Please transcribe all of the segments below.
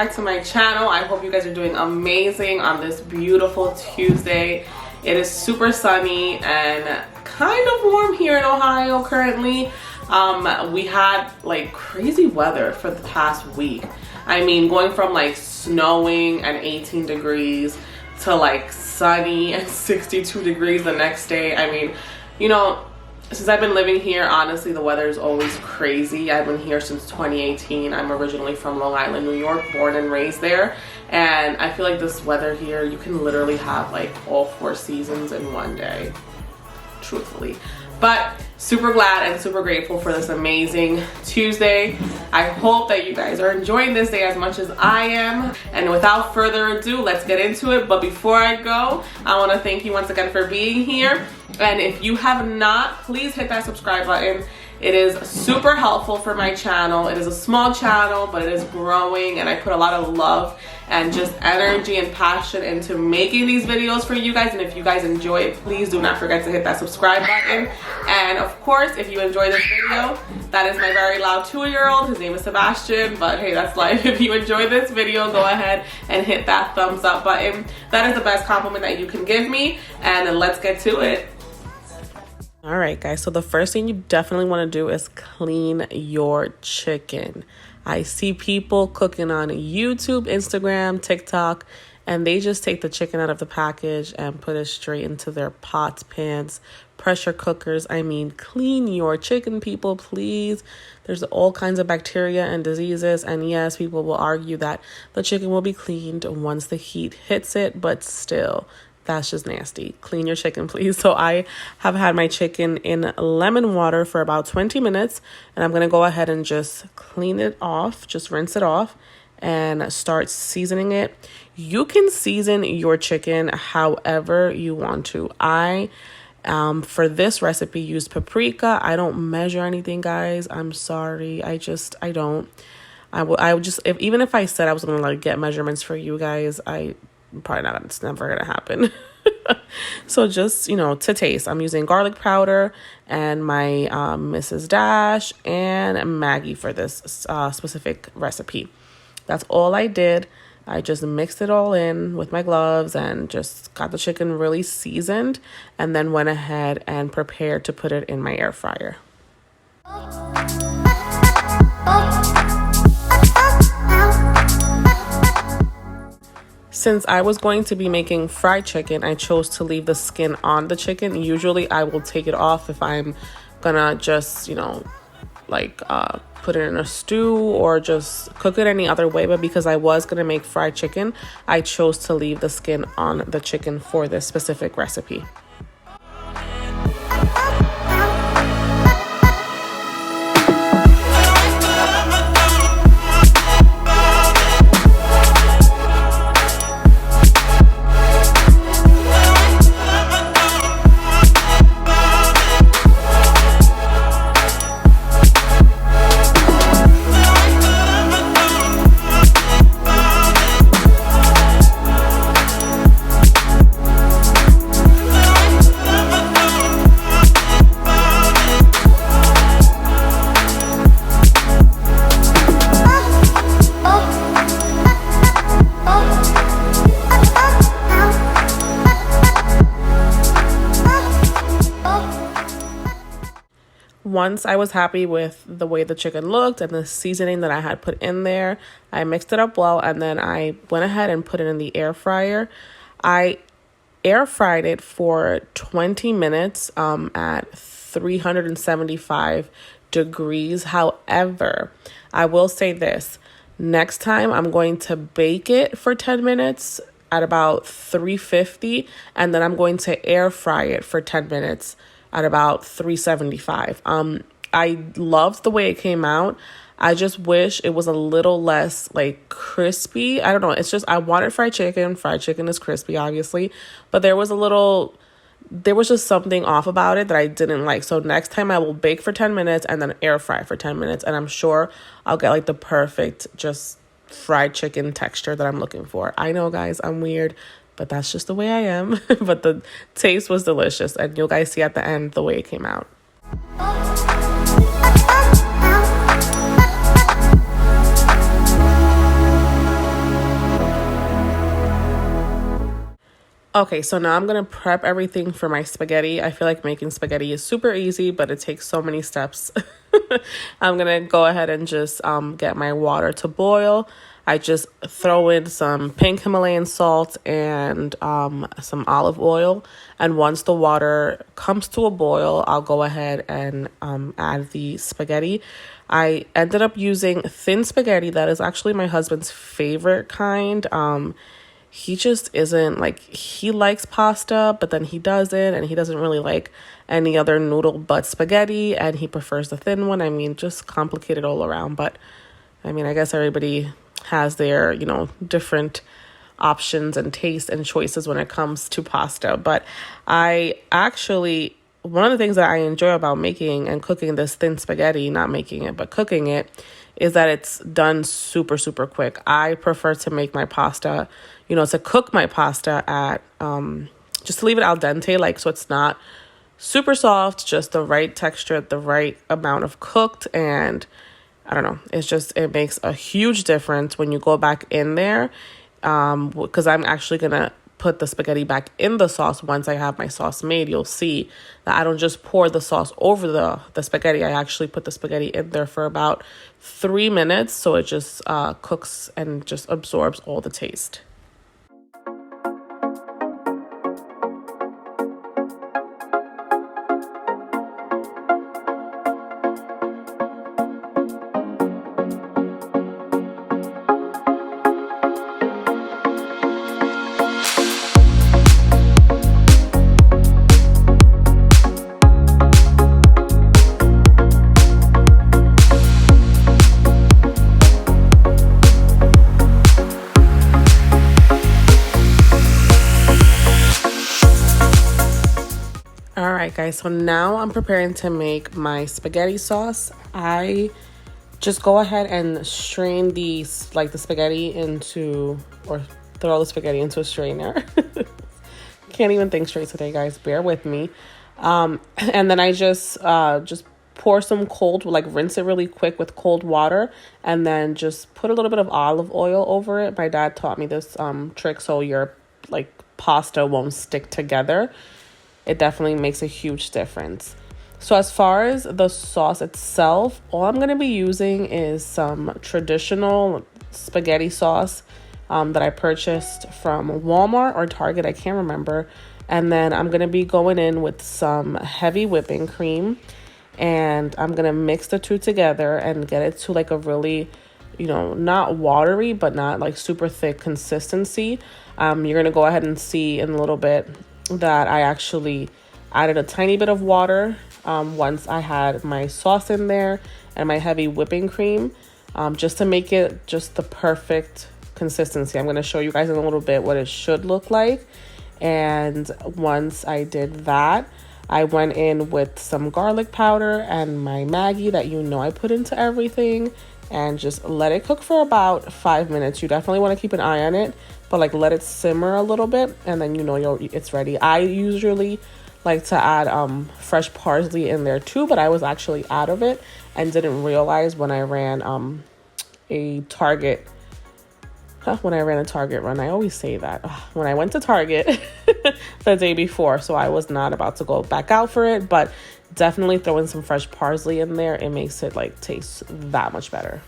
back to my channel. I hope you guys are doing amazing on this beautiful Tuesday. It is super sunny and kind of warm here in Ohio currently. We had like crazy weather for the past week. I mean, going from like snowing and 18 degrees to like sunny and 62 degrees the next day. I mean, you know, since I've been living here, honestly, the weather is always crazy. I've been here since 2018. I'm originally from Long Island, New York, born and raised there. And I feel like this weather here, you can literally have like all 4 seasons in one day, truthfully. But super glad and super grateful for this amazing Tuesday. I hope that you guys are enjoying this day as much as I am. And without further ado, let's get into it. But before I go, I want to thank you once again for being here. And if you have not, please hit that subscribe button. It is super helpful for my channel. It is a small channel, but it is growing, and I put a lot of love and just energy and passion into making these videos for you guys. And if you guys enjoy it, please do not forget to hit that subscribe button. And of course, if you enjoy this video, that is my very loud 2-year-old. His name is Sebastian, but hey, that's life. If you enjoy this video, go ahead and hit that thumbs up button. That is the best compliment that you can give me. And then let's get to it. All right, guys, so the first thing you definitely want to do is clean your chicken. I see people cooking on YouTube, Instagram, TikTok, and they just take the chicken out of the package and put it straight into their pots, pans, pressure cookers. I mean, clean your chicken, people, please. There's all kinds of bacteria and diseases, and yes, people will argue that the chicken will be cleaned once the heat hits it, but still, that's just nasty. Clean your chicken, please. So I have had my chicken in lemon water for about 20 minutes, and I'm going to go ahead and just clean it off, just rinse it off and start seasoning it. You can season your chicken however you want to. I for this recipe used paprika. I don't measure anything, guys. I'm sorry. I don't. I would just, even if I said I was going to like get measurements for you guys, probably not, it's never gonna happen. So just, you know, to taste, I'm using garlic powder and my Mrs. Dash and Maggie for this specific recipe. That's all I did. I just mixed it all in with my gloves and just got the chicken really seasoned, and then went ahead and prepared to put it in my air fryer. Since I was going to be making fried chicken, I chose to leave the skin on the chicken. Usually I will take it off if I'm gonna just, you know, like put it in a stew or just cook it any other way. But because I was gonna make fried chicken, I chose to leave the skin on the chicken for this specific recipe. Once I was happy with the way the chicken looked and the seasoning that I had put in there, I mixed it up well, and then I went ahead and put it in the air fryer. I air fried it for 20 minutes at 375 degrees. However, I will say this. Next time I'm going to bake it for 10 minutes at about 350, and then I'm going to air fry it for 10 minutes at about 375. I loved the way it came out. I just wish it was a little less like crispy. I don't know. It's just, I wanted fried chicken. Fried chicken is crispy, obviously, but there was just something off about it that I didn't like. So next time I will bake for 10 minutes and then air fry for 10 minutes. And I'm sure I'll get like the perfect just fried chicken texture that I'm looking for. I know, guys, I'm weird, but that's just the way I am. But the taste was delicious, and you'll guys see at the end the way it came out. Okay, so now I'm gonna prep everything for my spaghetti. I feel like making spaghetti is super easy, but it takes so many steps. I'm gonna go ahead and just get my water to boil. I just throw in some pink Himalayan salt and some olive oil. And once the water comes to a boil, I'll go ahead and add the spaghetti. I ended up using thin spaghetti. That is actually my husband's favorite kind. He just isn't like, he likes pasta, but then he doesn't, and he doesn't really like any other noodle but spaghetti, and he prefers the thin one. I mean, just complicated all around. But I mean, I guess everybody has their, different options and tastes and choices when it comes to pasta. But I actually, one of the things that I enjoy about making and cooking this thin spaghetti, not making it, but cooking it, is that it's done super, super quick. I prefer to make my pasta, to cook my pasta at, just to leave it al dente, like, so it's not super soft, just the right texture, the right amount of cooked. And I don't know, it makes a huge difference when you go back in there, because I'm actually going to put the spaghetti back in the sauce once I have my sauce made. You'll see that I don't just pour the sauce over the spaghetti. I actually put the spaghetti in there for about 3 minutes, so it just cooks and just absorbs all the taste. All right, guys, so now I'm preparing to make my spaghetti sauce. I just go ahead and strain the spaghetti into, or throw the spaghetti into a strainer. Can't even think straight today, guys. Bear with me. And then I just pour some cold, rinse it really quick with cold water, and then just put a little bit of olive oil over it. My dad taught me this trick so your pasta won't stick together. It definitely makes a huge difference. So as far as the sauce itself, all I'm going to be using is some traditional spaghetti sauce that I purchased from Walmart or Target. I can't remember. And then I'm going to be going in with some heavy whipping cream. And I'm going to mix the two together and get it to a really, not watery, but not super thick consistency. You're going to go ahead and see in a little bit that I actually added a tiny bit of water once I had my sauce in there and my heavy whipping cream, just to make it just the perfect consistency. I'm going to show you guys in a little bit what it should look like. And once I did that, I went in with some garlic powder and my Maggi that I put into everything, and just let it cook for about 5 minutes. You definitely want to keep an eye on it, but let it simmer a little bit, and then it's ready. I usually like to add fresh parsley in there too, but I was actually out of it and didn't realize when I ran a Target run. I always say that. When I went to Target the day before, so I was not about to go back out for it, but definitely throw in some fresh parsley in there. It makes it taste that much better.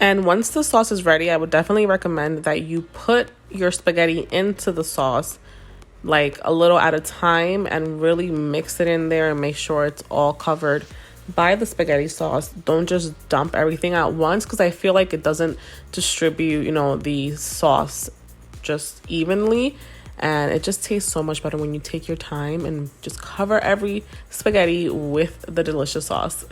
And once the sauce is ready, I would definitely recommend that you put your spaghetti into the sauce a little at a time and really mix it in there and make sure it's all covered by the spaghetti sauce. Don't just dump everything at once, because I feel like it doesn't distribute, the sauce just evenly. And it just tastes so much better when you take your time and just cover every spaghetti with the delicious sauce.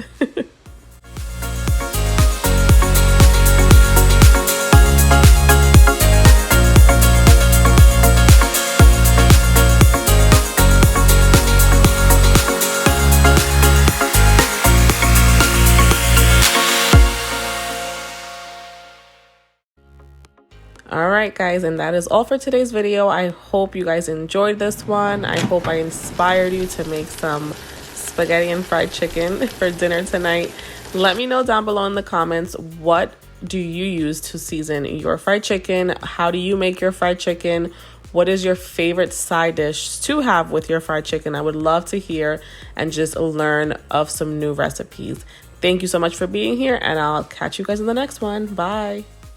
All right, guys, and that is all for today's video. I hope you guys enjoyed this one. I hope I inspired you to make some spaghetti and fried chicken for dinner tonight. Let me know down below in the comments, what do you use to season your fried chicken? How do you make your fried chicken? What is your favorite side dish to have with your fried chicken? I would love to hear and just learn of some new recipes. Thank you so much for being here, and I'll catch you guys in the next one. Bye.